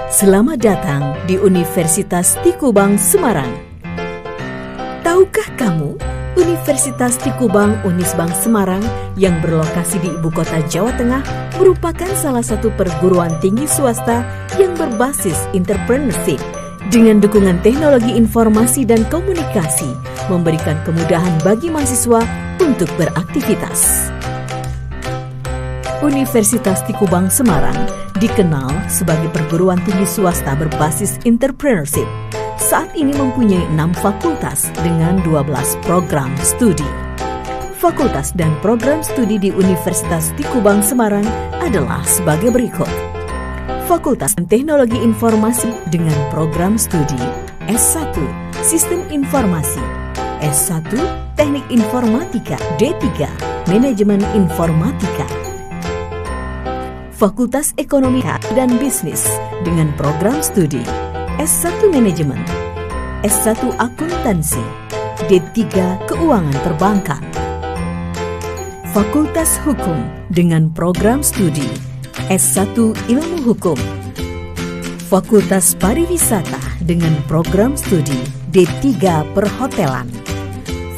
Selamat datang di Universitas Tikubang Semarang. Tahukah kamu, Universitas Tikubang Unisbank Semarang yang berlokasi di Ibu Kota Jawa Tengah merupakan salah satu perguruan tinggi swasta yang berbasis entrepreneurship dengan dukungan teknologi informasi dan komunikasi, memberikan kemudahan bagi mahasiswa untuk beraktivitas. Universitas Tikubang Semarang dikenal sebagai perguruan tinggi swasta berbasis entrepreneurship. Saat ini mempunyai 6 fakultas dengan 12 program studi. Fakultas dan program studi di Universitas Tikubang Semarang adalah sebagai berikut. Fakultas Teknologi Informasi dengan program studi S1 Sistem Informasi, S1 Teknik Informatika, D3 Manajemen Informatika. Fakultas Ekonomi dan Bisnis dengan program studi S1 Manajemen, S1 Akuntansi, D3 Keuangan Perbankan. Fakultas Hukum dengan program studi S1 Ilmu Hukum. Fakultas Pariwisata dengan program studi D3 Perhotelan.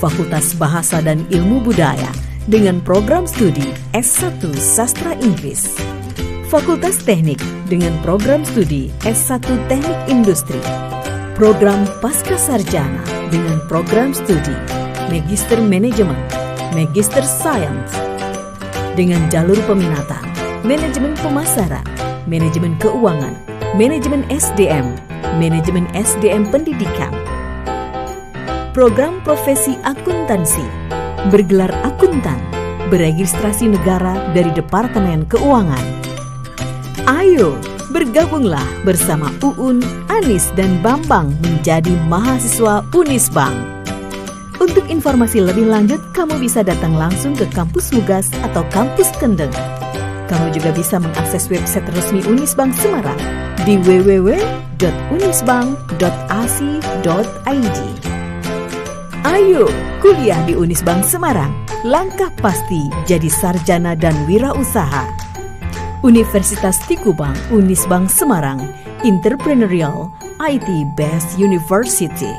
Fakultas Bahasa dan Ilmu Budaya dengan program studi S1 Sastra Inggris. Fakultas Teknik dengan program studi S1 Teknik Industri. Program Pascasarjana dengan program studi Magister Manajemen, Magister Science. Dengan jalur peminatan Manajemen Pemasaran, Manajemen Keuangan, Manajemen SDM, Manajemen SDM Pendidikan. Program Profesi Akuntansi, bergelar akuntan, beregistrasi negara dari Departemen Keuangan. Ayo, bergabunglah bersama Uun, Anis, dan Bambang menjadi mahasiswa Unisbank. Untuk informasi lebih lanjut, kamu bisa datang langsung ke kampus Mugas atau kampus Kendeng. Kamu juga bisa mengakses website resmi Unisbank Semarang di www.unisbank.ac.id. Ayo, kuliah di Unisbank Semarang. Langkah pasti jadi sarjana dan wirausaha. Universitas Tikubang Unisbank Semarang, Entrepreneurial IT Based University.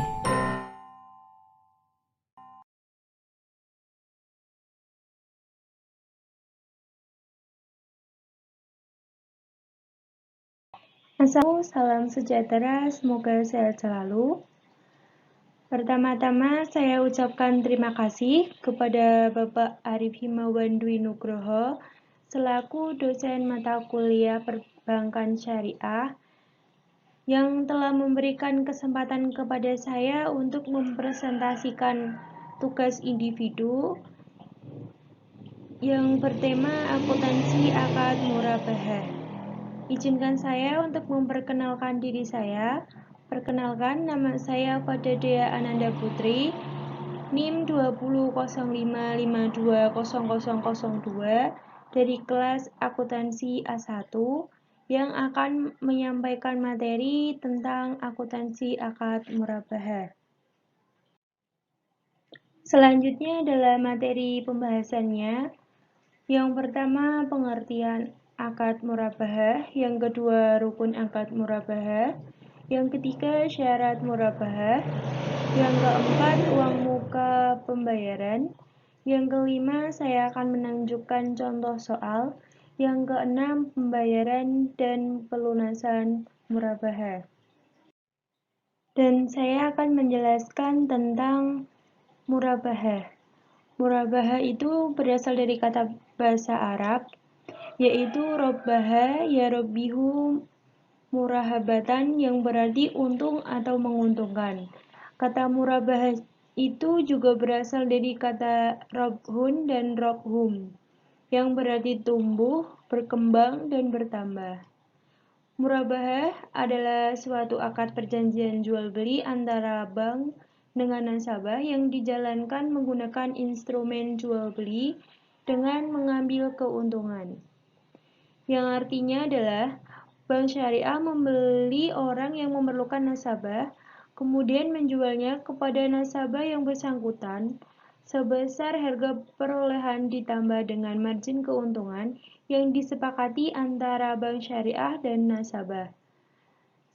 Assalamualaikum, salam sejahtera, semoga sehat selalu. Pertama-tama saya ucapkan terima kasih kepada Bapak Arif Himawan Dwi Nugroho selaku dosen mata kuliah Perbankan Syariah yang telah memberikan kesempatan kepada saya untuk mempresentasikan tugas individu yang bertema akuntansi akad murabahah. Izinkan saya untuk memperkenalkan diri saya. Perkenalkan, nama saya Fada Dea Ananda Putri, NIM 2005520002 dari kelas akuntansi A1 yang akan menyampaikan materi tentang akuntansi akad murabahah. Selanjutnya adalah materi pembahasannya. Yang pertama, pengertian akad murabahah, yang kedua rukun akad murabahah, yang ketiga syarat murabahah, yang keempat uang muka pembayaran, yang kelima saya akan menunjukkan contoh soal, yang keenam pembayaran dan pelunasan murabahah. Dan saya akan menjelaskan tentang murabahah. Murabahah itu berasal dari kata bahasa Arab, yaitu robbaha yarobbihu murahabatan, yang berarti untung atau menguntungkan. Kata murabahah itu juga berasal dari kata robhun dan robhum, yang berarti tumbuh, berkembang, dan bertambah. Murabahah adalah suatu akad perjanjian jual beli antara bank dengan nasabah yang dijalankan menggunakan instrumen jual beli dengan mengambil keuntungan. Yang artinya adalah bank syariah membeli orang yang memerlukan nasabah, kemudian menjualnya kepada nasabah yang bersangkutan sebesar harga perolehan ditambah dengan margin keuntungan yang disepakati antara bank syariah dan nasabah.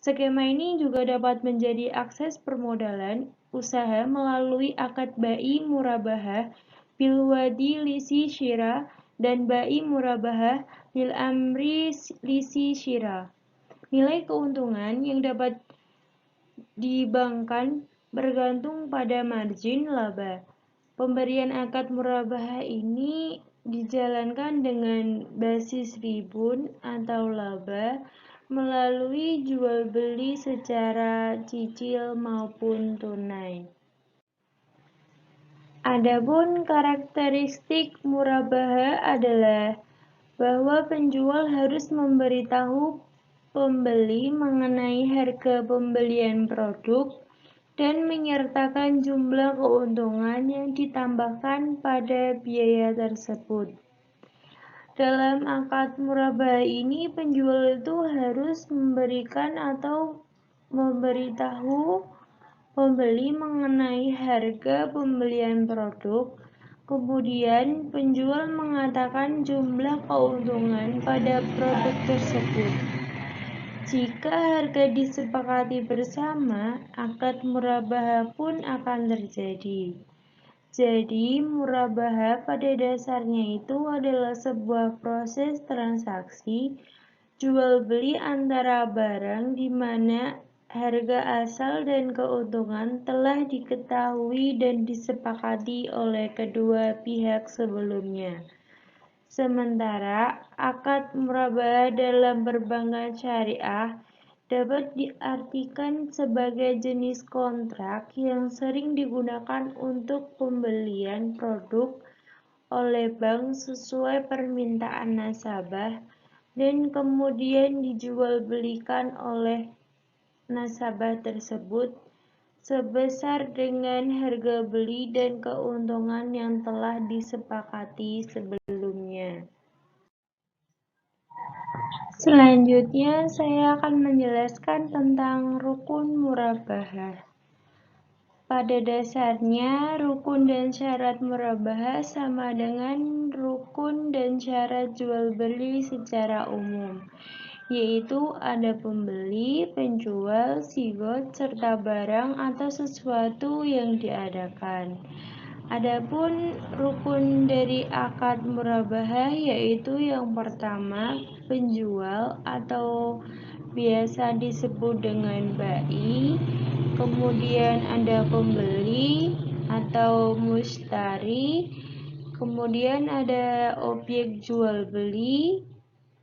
Skema ini juga dapat menjadi akses permodalan usaha melalui akad bai murabahah bil wadi lisi syira dan bai murabahah bil amri lisi syira. Nilai keuntungan yang dapat dibangkan bergantung pada margin laba. Pemberian akad murabahah ini dijalankan dengan basis ribun atau laba melalui jual beli secara cicil maupun tunai. Adapun karakteristik murabahah adalah bahwa penjual harus memberitahu pembeli mengenai harga pembelian produk dan menyertakan jumlah keuntungan yang ditambahkan pada biaya tersebut. Dalam akad murabahah ini, penjual itu harus memberikan atau memberitahu pembeli mengenai harga pembelian produk. Kemudian, penjual mengatakan jumlah keuntungan pada produk tersebut. Jika harga disepakati bersama, akad murabahah pun akan terjadi. Jadi, murabahah pada dasarnya itu adalah sebuah proses transaksi jual beli antara barang di mana harga asal dan keuntungan telah diketahui dan disepakati oleh kedua pihak sebelumnya. Sementara akad murabahah dalam perbankan syariah dapat diartikan sebagai jenis kontrak yang sering digunakan untuk pembelian produk oleh bank sesuai permintaan nasabah dan kemudian dijual belikan oleh nasabah tersebut sebesar dengan harga beli dan keuntungan yang telah disepakati sebelumnya. Selanjutnya, saya akan menjelaskan tentang rukun murabahah. Pada dasarnya, rukun dan syarat murabahah sama dengan rukun dan syarat jual beli secara umum, yaitu ada pembeli, penjual, sigot, serta barang atau sesuatu yang diadakan. Adapun rukun dari akad murabahah yaitu yang pertama, penjual atau biasa disebut dengan bai, kemudian ada pembeli atau mustari, kemudian ada objek jual beli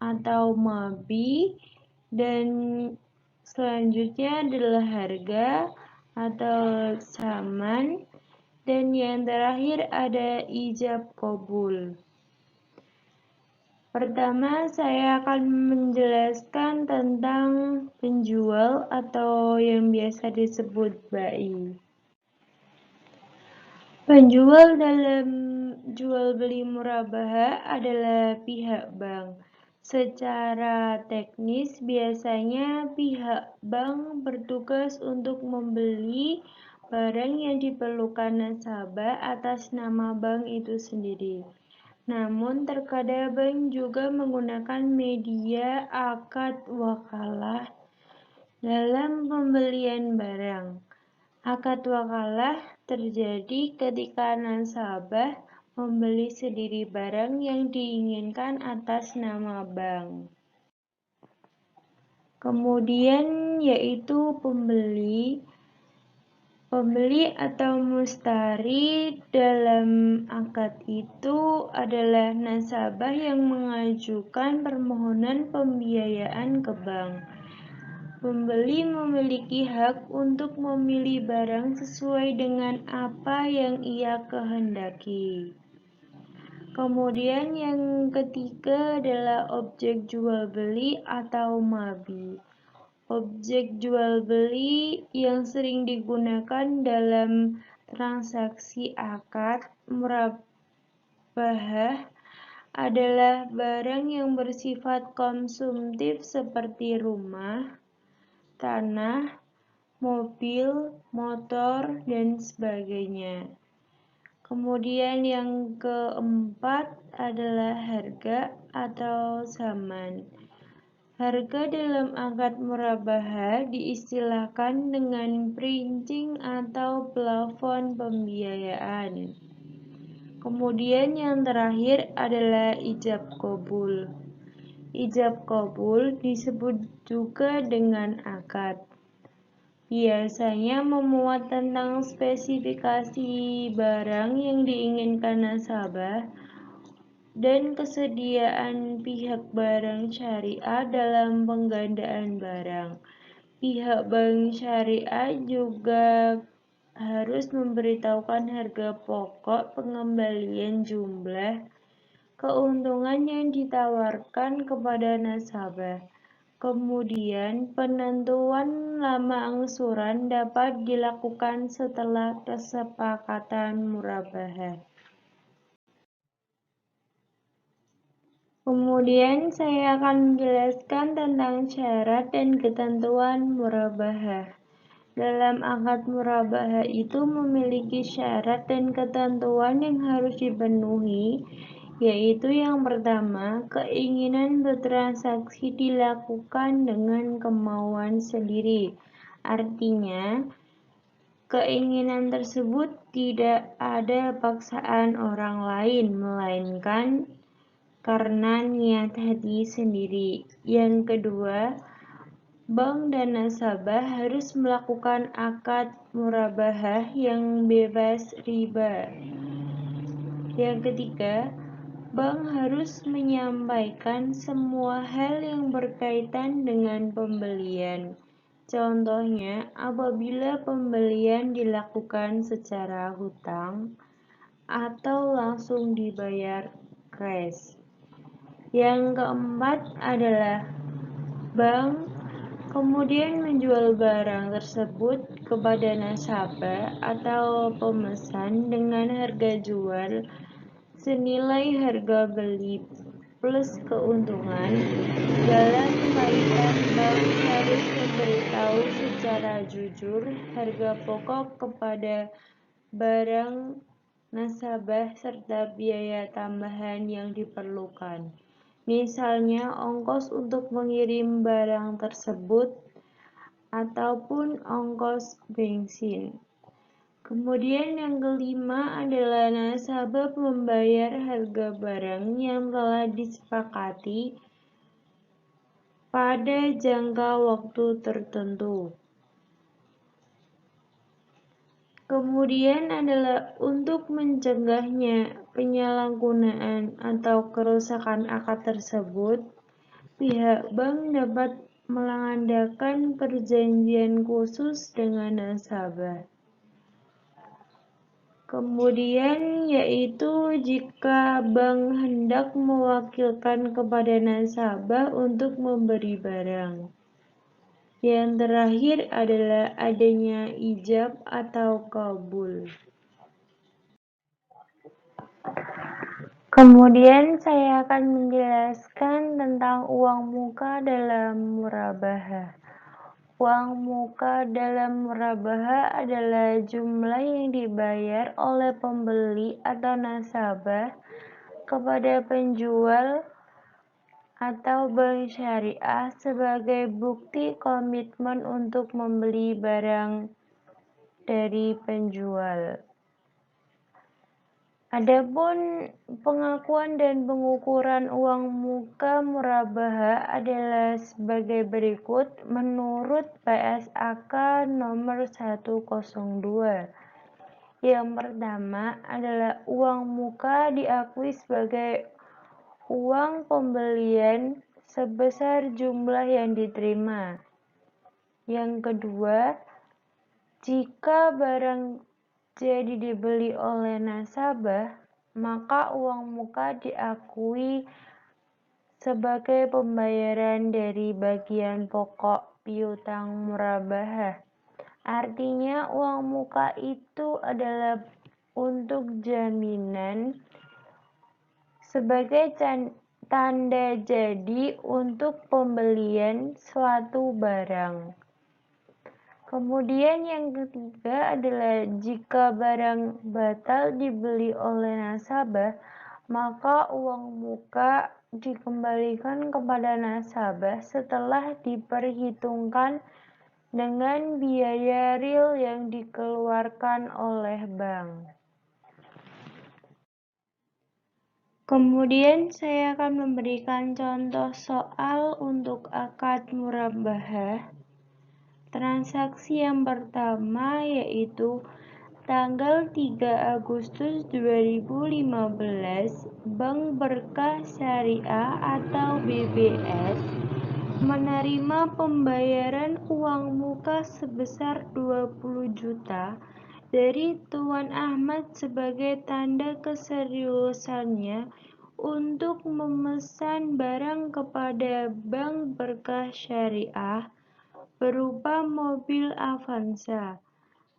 atau mabi, dan selanjutnya adalah harga atau saman, dan yang terakhir ada ijab qabul. Pertama, saya akan menjelaskan tentang penjual atau yang biasa disebut bai. Penjual dalam jual beli murabahah adalah pihak bank. Secara teknis, biasanya pihak bank bertugas untuk membeli barang yang diperlukan nasabah atas nama bank itu sendiri. Namun, terkadang bank juga menggunakan media akad wakalah dalam pembelian barang. Akad wakalah terjadi ketika nasabah membeli sendiri barang yang diinginkan atas nama bank. Kemudian yaitu pembeli atau mustari. Dalam akad itu adalah nasabah yang mengajukan permohonan pembiayaan ke bank. Pembeli memiliki hak untuk memilih barang sesuai dengan apa yang ia kehendaki. Kemudian yang ketiga adalah objek jual beli atau mabi. Objek jual beli yang sering digunakan dalam transaksi akad murabahah adalah barang yang bersifat konsumtif seperti rumah, tanah, mobil, motor, dan sebagainya. Kemudian yang keempat adalah harga atau saman. Harga dalam akad murabahah diistilahkan dengan princing atau plafon pembiayaan. Kemudian yang terakhir adalah ijab qabul. Ijab qabul disebut juga dengan akad. Biasanya memuat tentang spesifikasi barang yang diinginkan nasabah dan kesediaan pihak barang syariah dalam penggandaan barang. Pihak bank syariah juga harus memberitahukan harga pokok, pengembalian jumlah, keuntungan yang ditawarkan kepada nasabah. Kemudian, penentuan lama angsuran dapat dilakukan setelah kesepakatan murabahah. Kemudian saya akan menjelaskan tentang syarat dan ketentuan murabahah. Dalam akad murabahah itu memiliki syarat dan ketentuan yang harus dipenuhi, yaitu yang pertama, keinginan bertransaksi dilakukan dengan kemauan sendiri. Artinya, keinginan tersebut tidak ada paksaan orang lain, melainkan karena niat hati sendiri. Yang kedua, bank dan nasabah harus melakukan akad murabahah yang bebas riba. Yang ketiga, bank harus menyampaikan semua hal yang berkaitan dengan pembelian. Contohnya, apabila pembelian dilakukan secara hutang atau langsung dibayar cash. Yang keempat adalah bank kemudian menjual barang tersebut kepada nasabah atau pemesan dengan harga jual senilai harga beli plus keuntungan. Dalam kaitan bank harus memberitahu secara jujur harga pokok kepada barang nasabah serta biaya tambahan yang diperlukan. Misalnya ongkos untuk mengirim barang tersebut ataupun ongkos bensin. Kemudian yang kelima adalah nasabah membayar harga barang yang telah disepakati pada jangka waktu tertentu. Kemudian adalah untuk mencegahnya penyalahgunaan atau kerusakan akad tersebut, pihak bank dapat mengadakan perjanjian khusus dengan nasabah. Kemudian yaitu jika bank hendak mewakilkan kepada nasabah untuk memberi barang. Yang terakhir adalah adanya ijab atau qabul. Kemudian saya akan menjelaskan tentang uang muka dalam murabahah. Uang muka dalam murabahah adalah jumlah yang dibayar oleh pembeli atau nasabah kepada penjual atau bank syariah sebagai bukti komitmen untuk membeli barang dari penjual. Adapun pengakuan dan pengukuran uang muka murabahah adalah sebagai berikut menurut PSAK nomor 102. Yang pertama adalah uang muka diakui sebagai uang pembelian sebesar jumlah yang diterima. Yang kedua, jika barang jadi dibeli oleh nasabah, maka uang muka diakui sebagai pembayaran dari bagian pokok piutang murabahah. Artinya uang muka itu adalah untuk jaminan sebagai tanda jadi untuk pembelian suatu barang. Kemudian yang ketiga adalah jika barang batal dibeli oleh nasabah, maka uang muka dikembalikan kepada nasabah setelah diperhitungkan dengan biaya real yang dikeluarkan oleh bank. Kemudian saya akan memberikan contoh soal untuk akad murabahah. Transaksi yang pertama yaitu tanggal 3 Agustus 2015, Bank Berkah Syariah atau BBS menerima pembayaran uang muka sebesar 20 juta dari Tuan Ahmad sebagai tanda keseriusannya untuk memesan barang kepada Bank Berkah Syariah berupa mobil Avanza.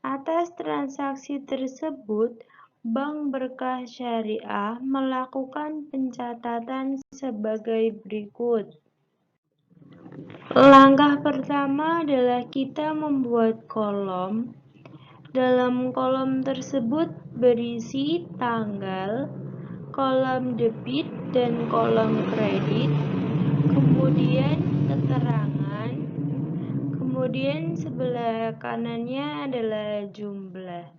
Atas transaksi tersebut, Bank Berkah Syariah melakukan pencatatan sebagai berikut. Langkah pertama adalah kita membuat kolom. Dalam kolom tersebut berisi tanggal, kolom debit dan kolom kredit, kemudian keterangan, kemudian sebelah kanannya adalah jumlah.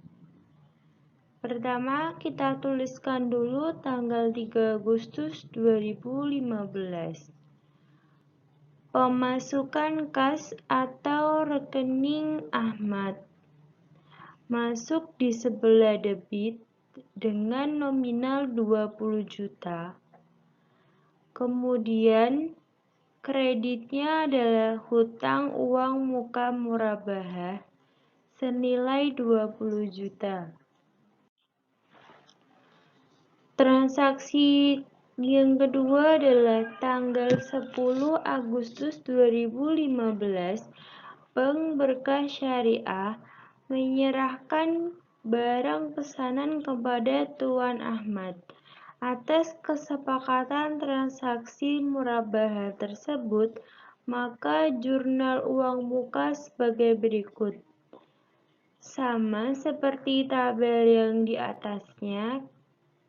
Pertama, kita tuliskan dulu tanggal 3 Agustus 2015. Pemasukan kas atau rekening Ahmad masuk di sebelah debit dengan nominal 20 juta. Kemudian kreditnya adalah hutang uang muka murabahah senilai 20 juta. Transaksi yang kedua adalah tanggal 10 Agustus 2015, Bank Berkah Syariah menyerahkan barang pesanan kepada Tuan Ahmad. Atas kesepakatan transaksi murabahah tersebut, maka jurnal uang muka sebagai berikut. Sama seperti tabel yang di atasnya,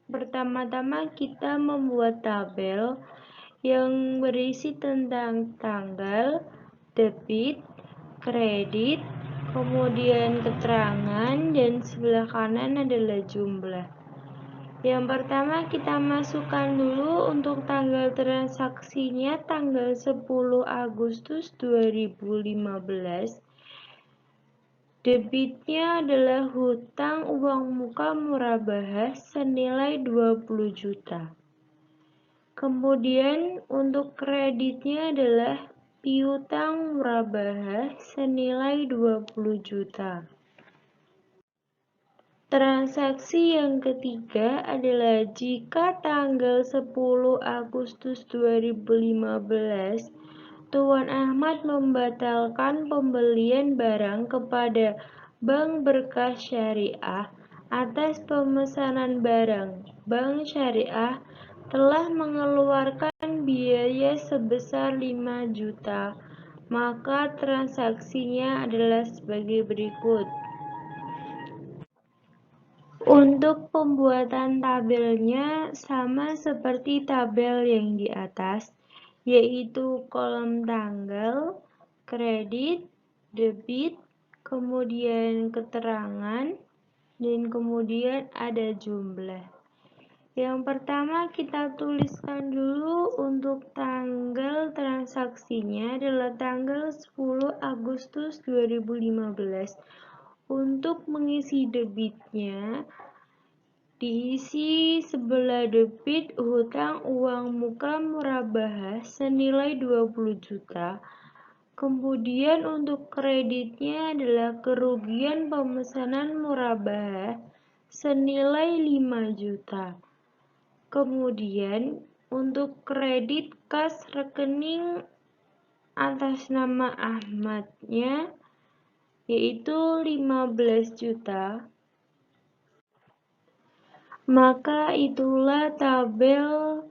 pertama-tama kita membuat tabel yang berisi tentang tanggal, debit, kredit, kemudian keterangan, dan sebelah kanan adalah jumlah. Yang pertama kita masukkan dulu untuk tanggal transaksinya tanggal 10 Agustus 2015. Debitnya adalah hutang uang muka murabahah senilai 20 juta. Kemudian untuk kreditnya adalah piutang murabahah senilai 20 juta. Transaksi yang ketiga adalah jika tanggal 10 Agustus 2015 Tuan Ahmad membatalkan pembelian barang kepada Bank Berkah Syariah atas pemesanan barang. Bank Syariah telah mengeluarkan biaya sebesar 5 juta, maka transaksinya adalah sebagai berikut. Untuk pembuatan tabelnya sama seperti tabel yang di atas, yaitu kolom tanggal, kredit, debit, kemudian keterangan, dan kemudian ada jumlah. Yang pertama kita tuliskan dulu untuk tanggal transaksinya adalah tanggal 10 Agustus 2015. Untuk mengisi debitnya, diisi sebelah debit hutang uang muka murabahah senilai 20 juta. Kemudian untuk kreditnya adalah kerugian pemesanan murabahah senilai 5 juta. Kemudian untuk kredit kas rekening atas nama Ahmadnya yaitu 15 juta. Maka itulah tabel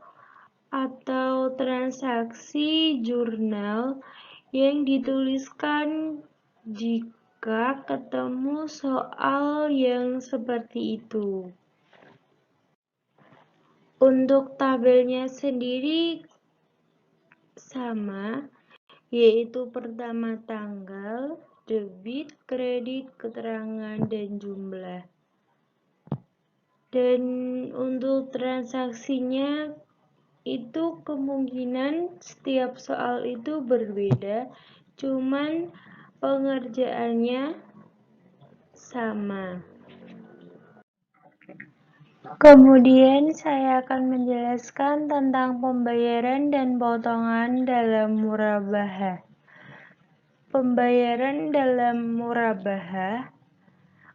atau transaksi jurnal yang dituliskan jika ketemu soal yang seperti itu. Untuk tabelnya sendiri sama, yaitu pertama tanggal, debit, kredit, keterangan, dan jumlah. Dan untuk transaksinya itu kemungkinan setiap soal itu berbeda, cuman pengerjaannya sama. Kemudian saya akan menjelaskan tentang pembayaran dan potongan dalam murabahah. Pembayaran dalam murabahah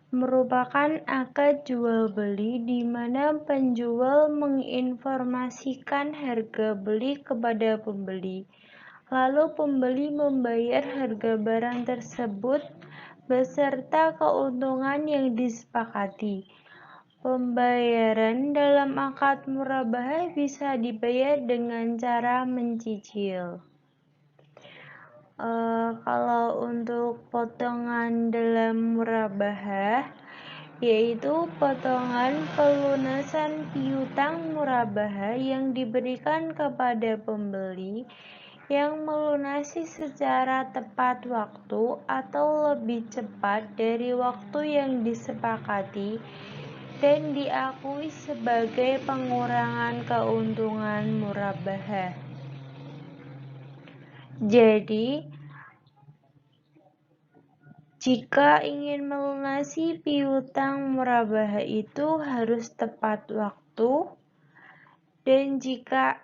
merupakan akad jual beli di mana penjual menginformasikan harga beli kepada pembeli. Lalu pembeli membayar harga barang tersebut beserta keuntungan yang disepakati. Pembayaran dalam akad murabahah bisa dibayar dengan cara mencicil. Kalau untuk potongan dalam murabahah, yaitu potongan pelunasan piutang murabahah yang diberikan kepada pembeli yang melunasi secara tepat waktu atau lebih cepat dari waktu yang disepakati dan diakui sebagai pengurangan keuntungan murabahah. Jadi, jika ingin melunasi piutang murabahah itu harus tepat waktu, dan jika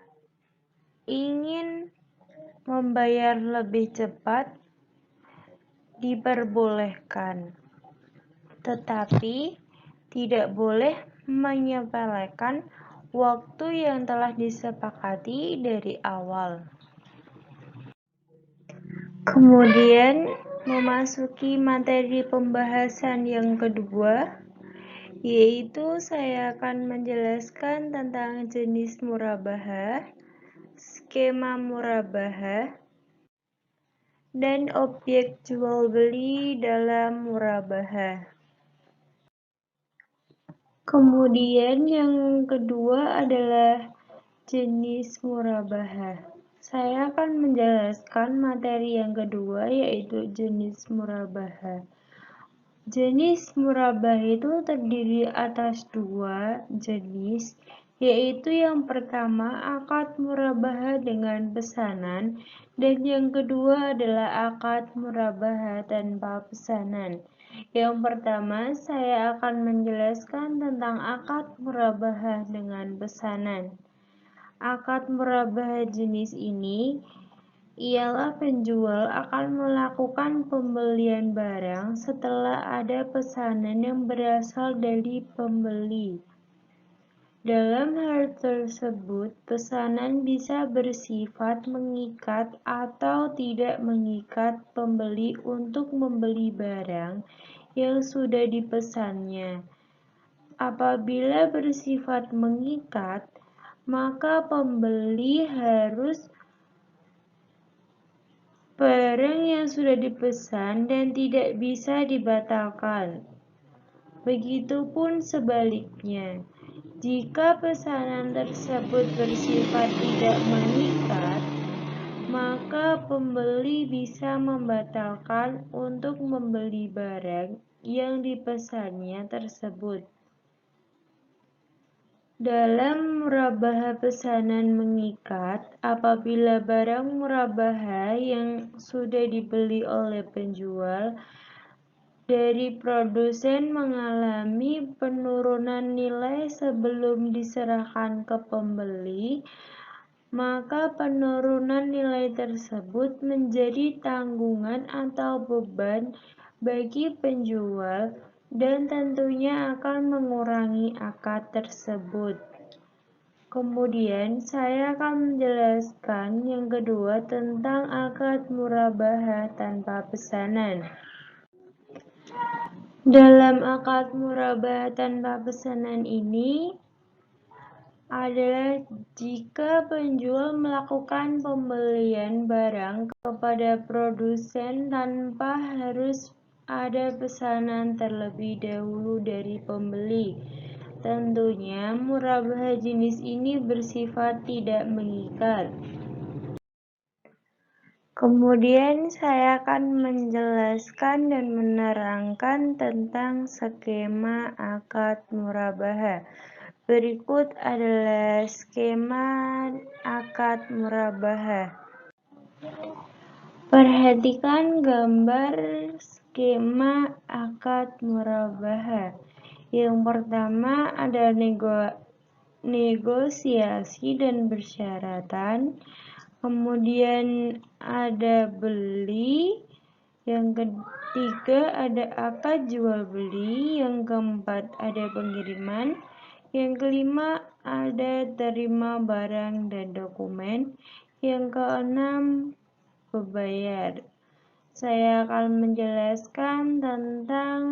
ingin membayar lebih cepat diperbolehkan, tetapi tidak boleh menyepelekan waktu yang telah disepakati dari awal. Kemudian memasuki materi pembahasan yang kedua, yaitu saya akan menjelaskan tentang jenis murabahah, skema murabahah, dan objek jual beli dalam murabahah. Kemudian yang kedua adalah jenis murabahah. Saya akan menjelaskan materi yang kedua, yaitu jenis murabahah. Jenis murabahah itu terdiri atas dua jenis, yaitu yang pertama akad murabahah dengan pesanan, dan yang kedua adalah akad murabahah tanpa pesanan. Yang pertama, saya akan menjelaskan tentang akad murabahah dengan pesanan. Akad murabahah jenis ini ialah penjual akan melakukan pembelian barang setelah ada pesanan yang berasal dari pembeli. Dalam hal tersebut, pesanan bisa bersifat mengikat atau tidak mengikat pembeli untuk membeli barang yang sudah dipesannya. Apabila bersifat mengikat, maka pembeli harus barang yang sudah dipesan dan tidak bisa dibatalkan. Begitupun sebaliknya, jika pesanan tersebut bersifat tidak mengikat, maka pembeli bisa membatalkan untuk membeli barang yang dipesannya tersebut. Dalam murabahah pesanan mengikat, apabila barang murabahah yang sudah dibeli oleh penjual dari produsen mengalami penurunan nilai sebelum diserahkan ke pembeli, maka penurunan nilai tersebut menjadi tanggungan atau beban bagi penjual dan tentunya akan mengurangi akad tersebut. Kemudian saya akan menjelaskan yang kedua tentang akad murabahah tanpa pesanan. Dalam akad murabahah tanpa pesanan ini adalah jika penjual melakukan pembelian barang kepada produsen tanpa harus ada pesanan terlebih dahulu dari pembeli. Tentunya, murabahah jenis ini bersifat tidak mengikat. Kemudian saya akan menjelaskan dan menerangkan tentang skema akad murabahah. Berikut adalah skema akad murabahah. Perhatikan gambar skema akad murabahah. Yang pertama ada negosiasi dan persyaratan. Kemudian ada beli, yang ketiga ada akad jual beli, yang keempat ada pengiriman, yang kelima ada terima barang dan dokumen, yang keenam pebayar. Saya akan menjelaskan tentang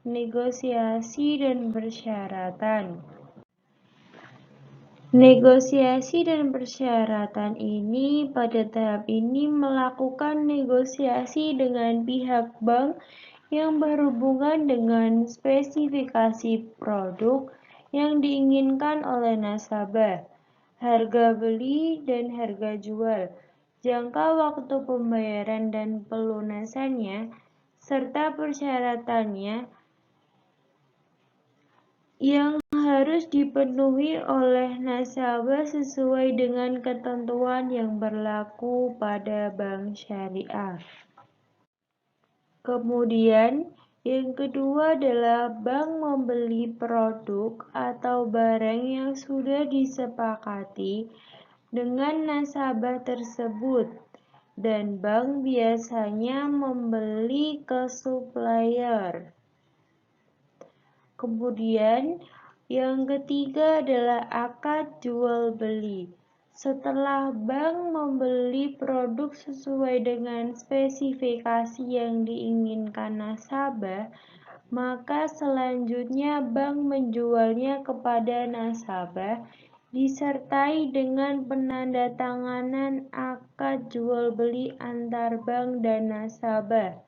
negosiasi dan persyaratan. Negosiasi dan persyaratan ini pada tahap ini melakukan negosiasi dengan pihak bank yang berhubungan dengan spesifikasi produk yang diinginkan oleh nasabah, harga beli dan harga jual, jangka waktu pembayaran dan pelunasannya, serta persyaratannya yang harus dipenuhi oleh nasabah sesuai dengan ketentuan yang berlaku pada bank syariah. Kemudian, yang kedua adalah bank membeli produk atau barang yang sudah disepakati dengan nasabah tersebut, dan bank biasanya membeli ke supplier. Kemudian, yang ketiga adalah akad jual beli. Setelah bank membeli produk sesuai dengan spesifikasi yang diinginkan nasabah, maka selanjutnya bank menjualnya kepada nasabah disertai dengan penandatanganan akad jual beli antar bank dan nasabah.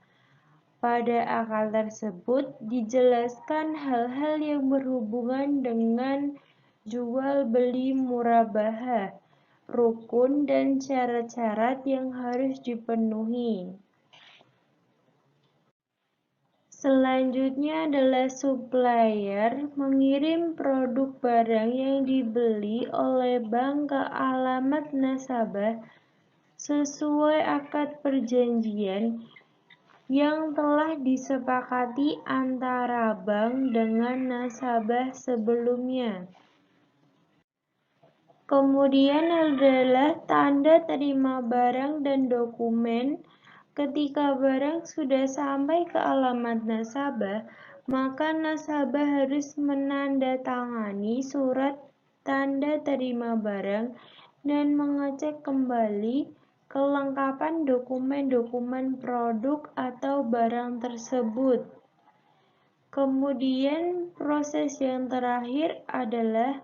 Pada akad tersebut dijelaskan hal-hal yang berhubungan dengan jual beli murabahah, rukun dan syarat-syarat yang harus dipenuhi. Selanjutnya adalah supplier mengirim produk barang yang dibeli oleh bank ke alamat nasabah sesuai akad perjanjian yang telah disepakati antara bank dengan nasabah sebelumnya. Kemudian adalah tanda terima barang dan dokumen. Ketika barang sudah sampai ke alamat nasabah, maka nasabah harus menandatangani surat tanda terima barang dan mengecek kembali kelengkapan dokumen-dokumen produk atau barang tersebut. Kemudian proses yang terakhir adalah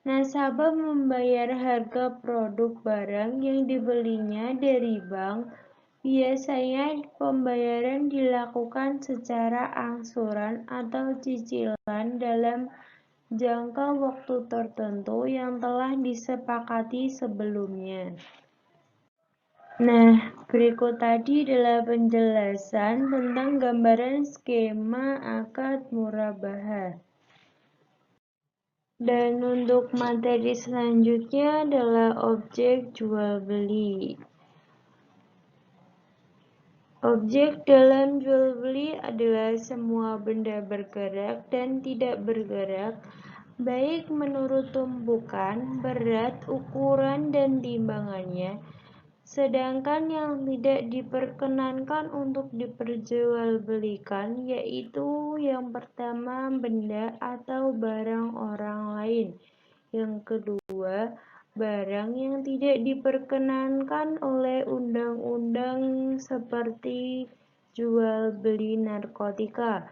nasabah membayar harga produk barang yang dibelinya dari bank. Biasanya pembayaran dilakukan secara angsuran atau cicilan dalam jangka waktu tertentu yang telah disepakati sebelumnya. Nah, berikut tadi adalah penjelasan tentang gambaran skema akad murabahah. Dan untuk materi selanjutnya adalah objek jual beli. Objek dalam jual beli adalah semua benda bergerak dan tidak bergerak, baik menurut tumpukan, berat, ukuran, dan timbangannya. Sedangkan yang tidak diperkenankan untuk diperjualbelikan yaitu yang pertama benda atau barang orang lain. Yang kedua, barang yang tidak diperkenankan oleh undang-undang seperti jual beli narkotika.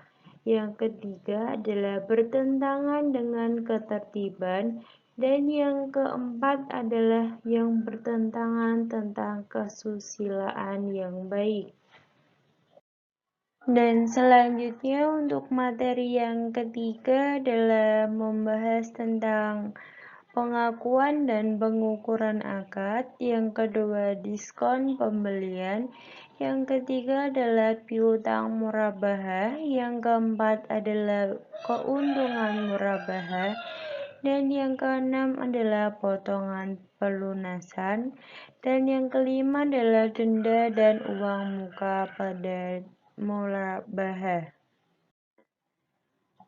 Yang ketiga adalah bertentangan dengan ketertiban. Dan yang keempat adalah yang bertentangan tentang kesusilaan yang baik. Dan selanjutnya untuk materi yang ketiga adalah membahas tentang pengakuan dan pengukuran akad. Yang kedua diskon pembelian. Yang ketiga adalah piutang murabahah. Yang keempat adalah keuntungan murabahah. Dan yang keenam adalah potongan pelunasan. Dan yang kelima adalah denda dan uang muka pada murabahah.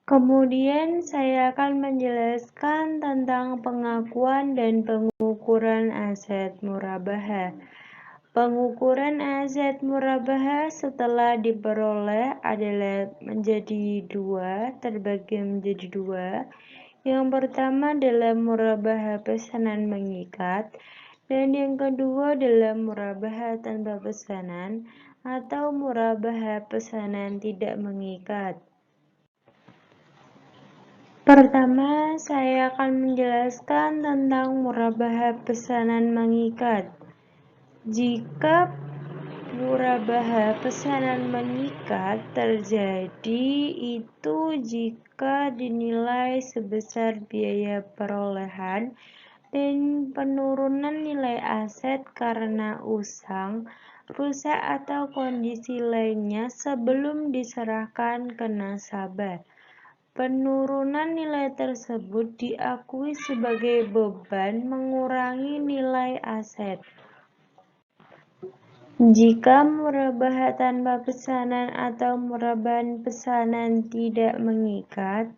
Kemudian saya akan menjelaskan tentang pengakuan dan pengukuran aset murabahah. Pengukuran aset murabahah setelah diperoleh adalah terbagi menjadi dua. Yang pertama adalah murabahah pesanan mengikat, dan yang kedua adalah murabahah tanpa pesanan atau murabahah pesanan tidak mengikat. Pertama, saya akan menjelaskan tentang murabahah pesanan mengikat. Jika murabahah pesanan mengikat terjadi itu jika dinilai sebesar biaya perolehan dan penurunan nilai aset karena usang, rusak atau kondisi lainnya sebelum diserahkan ke nasabah. Penurunan nilai tersebut diakui sebagai beban mengurangi nilai aset. Jika murabahah tanpa pesanan atau murabahan pesanan tidak mengikat,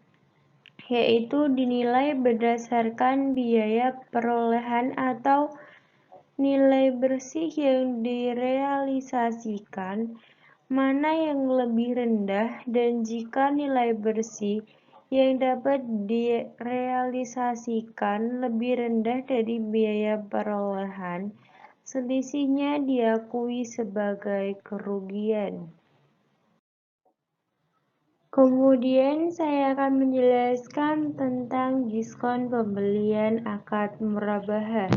yaitu dinilai berdasarkan biaya perolehan atau nilai bersih yang direalisasikan, mana yang lebih rendah, dan jika nilai bersih yang dapat direalisasikan lebih rendah dari biaya perolehan, selisihnya diakui sebagai kerugian. Kemudian saya akan menjelaskan tentang diskon pembelian akad murabahah.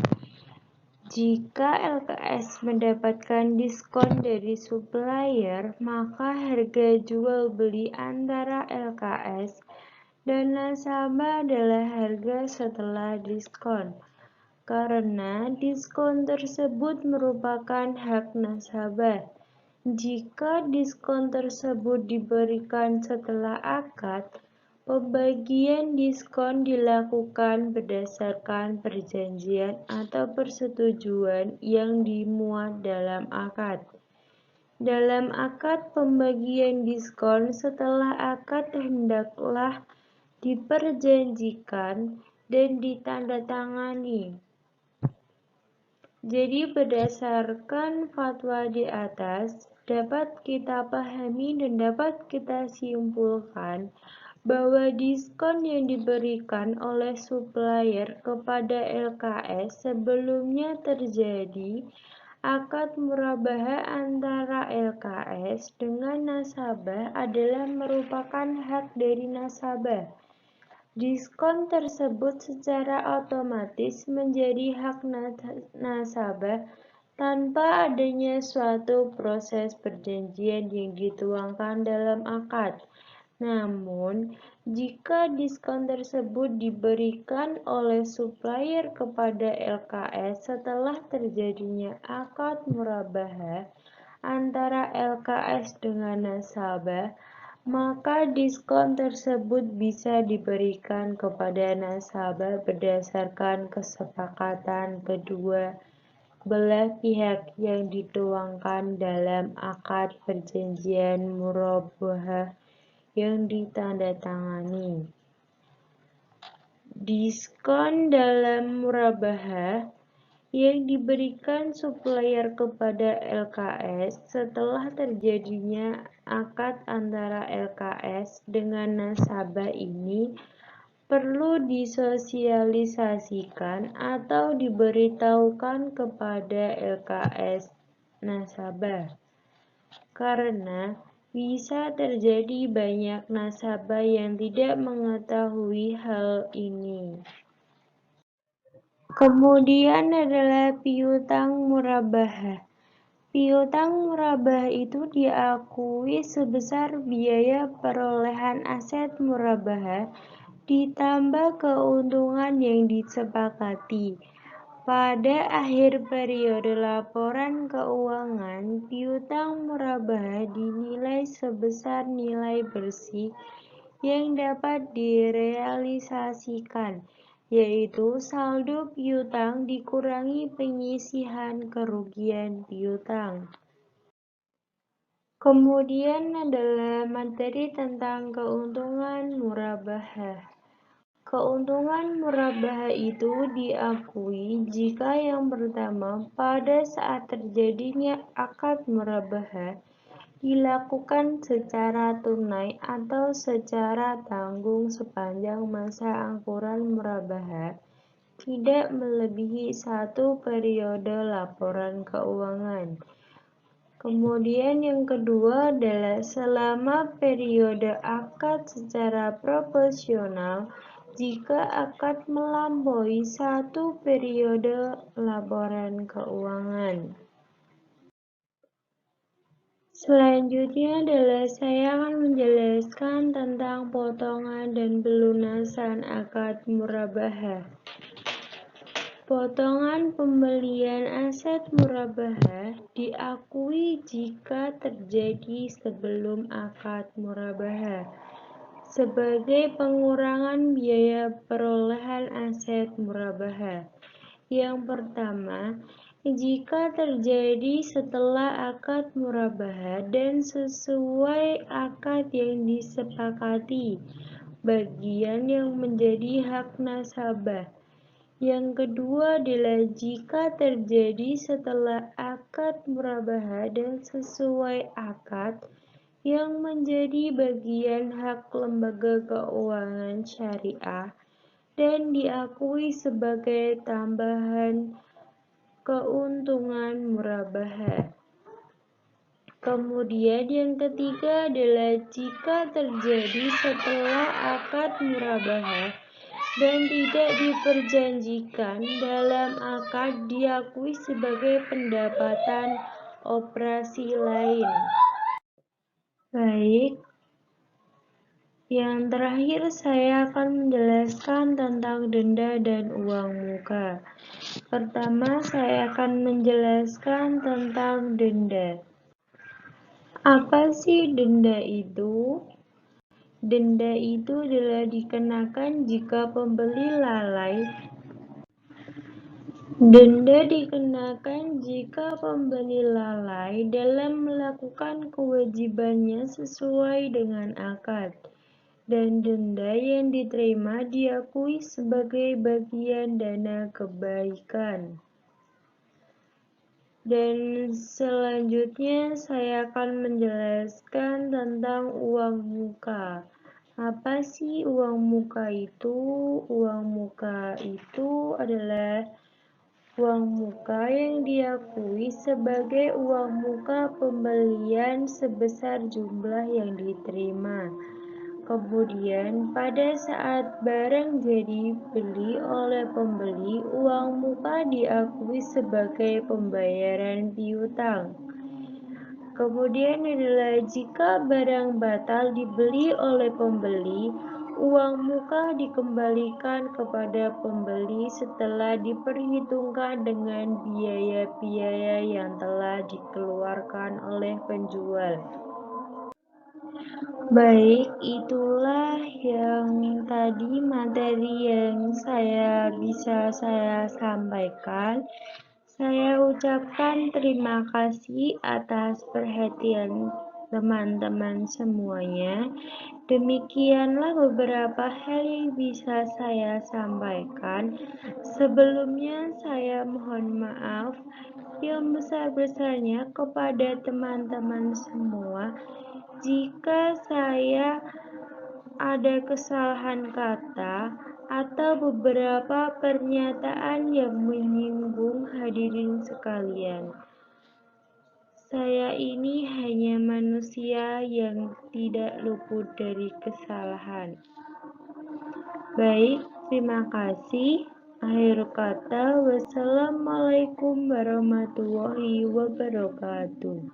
Jika LKS mendapatkan diskon dari supplier, maka harga jual beli antara LKS dan nasabah adalah harga setelah diskon. Karena diskon tersebut merupakan hak nasabah. Jika diskon tersebut diberikan setelah akad, pembagian diskon dilakukan berdasarkan perjanjian atau persetujuan yang dimuat dalam akad. Dalam akad pembagian diskon setelah akad hendaklah diperjanjikan dan ditandatangani. Jadi berdasarkan fatwa di atas, dapat kita pahami dan dapat kita simpulkan bahwa diskon yang diberikan oleh supplier kepada LKS sebelumnya terjadi akad murabahah antara LKS dengan nasabah adalah merupakan hak dari nasabah. Diskon tersebut secara otomatis menjadi hak nasabah tanpa adanya suatu proses perjanjian yang dituangkan dalam akad. Namun, jika diskon tersebut diberikan oleh supplier kepada LKS setelah terjadinya akad murabahah antara LKS dengan nasabah, maka diskon tersebut bisa diberikan kepada nasabah berdasarkan kesepakatan kedua belah pihak yang dituangkan dalam akad perjanjian murabahah yang ditandatangani. Diskon dalam murabahah yang diberikan supplier kepada LKS setelah terjadinya akad antara LKS dengan nasabah ini perlu disosialisasikan atau diberitahukan kepada LKS nasabah, karena bisa terjadi banyak nasabah yang tidak mengetahui hal ini. Kemudian adalah piutang murabahah. Piutang murabah itu diakui sebesar biaya perolehan aset murabah ditambah keuntungan yang disepakati. Pada akhir periode laporan keuangan, piutang murabah dinilai sebesar nilai bersih yang dapat direalisasikan, yaitu saldo piutang dikurangi penyisihan kerugian piutang. Kemudian adalah materi tentang keuntungan murabah. Keuntungan murabah itu diakui jika yang pertama, pada saat terjadinya akad murabah dilakukan secara tunai atau secara tanggung sepanjang masa angsuran murabah tidak melebihi 1 periode laporan keuangan. Kemudian yang kedua adalah selama periode akad secara proporsional jika akad melampaui 1 periode laporan keuangan. Selanjutnya adalah saya akan menjelaskan tentang potongan dan pelunasan akad murabah. Potongan pembelian aset murabah diakui jika terjadi sebelum akad murabah sebagai pengurangan biaya perolehan aset murabah. Yang pertama, jika terjadi setelah akad murabah dan sesuai akad yang disepakati, bagian yang menjadi hak nasabah. Yang kedua adalah jika terjadi setelah akad murabah dan sesuai akad yang menjadi bagian hak lembaga keuangan syariah dan diakui sebagai tambahan keuntungan murabah. Kemudian yang ketiga adalah jika terjadi setelah akad murabah dan tidak diperjanjikan dalam akad diakui sebagai pendapatan operasi lain. Baik, yang terakhir saya akan menjelaskan tentang denda dan uang muka. Pertama, saya akan menjelaskan tentang denda. Apa sih denda itu? Denda itu adalah dikenakan jika pembeli lalai. Denda dikenakan jika pembeli lalai dalam melakukan kewajibannya sesuai dengan akad, dan denda yang diterima diakui sebagai bagian dana kebaikan. Dan selanjutnya saya akan menjelaskan tentang uang muka. Apa sih uang muka itu? Uang muka itu adalah uang muka yang diakui sebagai uang muka pembelian sebesar jumlah yang diterima. Kemudian pada saat barang jadi beli oleh pembeli, uang muka diakui sebagai pembayaran piutang. Kemudian adalah jika barang batal dibeli oleh pembeli, uang muka dikembalikan kepada pembeli setelah diperhitungkan dengan biaya-biaya yang telah dikeluarkan oleh penjual. Baik, itulah yang tadi materi yang bisa saya sampaikan. Saya ucapkan terima kasih atas perhatian teman-teman semuanya. Demikianlah beberapa hal yang bisa saya sampaikan. Sebelumnya saya mohon maaf yang besar-besarnya kepada teman-teman semua jika saya ada kesalahan kata atau beberapa pernyataan yang menyinggung hadirin sekalian. Saya ini hanya manusia yang tidak luput dari kesalahan. Baik, terima kasih. Akhir kata, wassalamualaikum warahmatullahi wabarakatuh.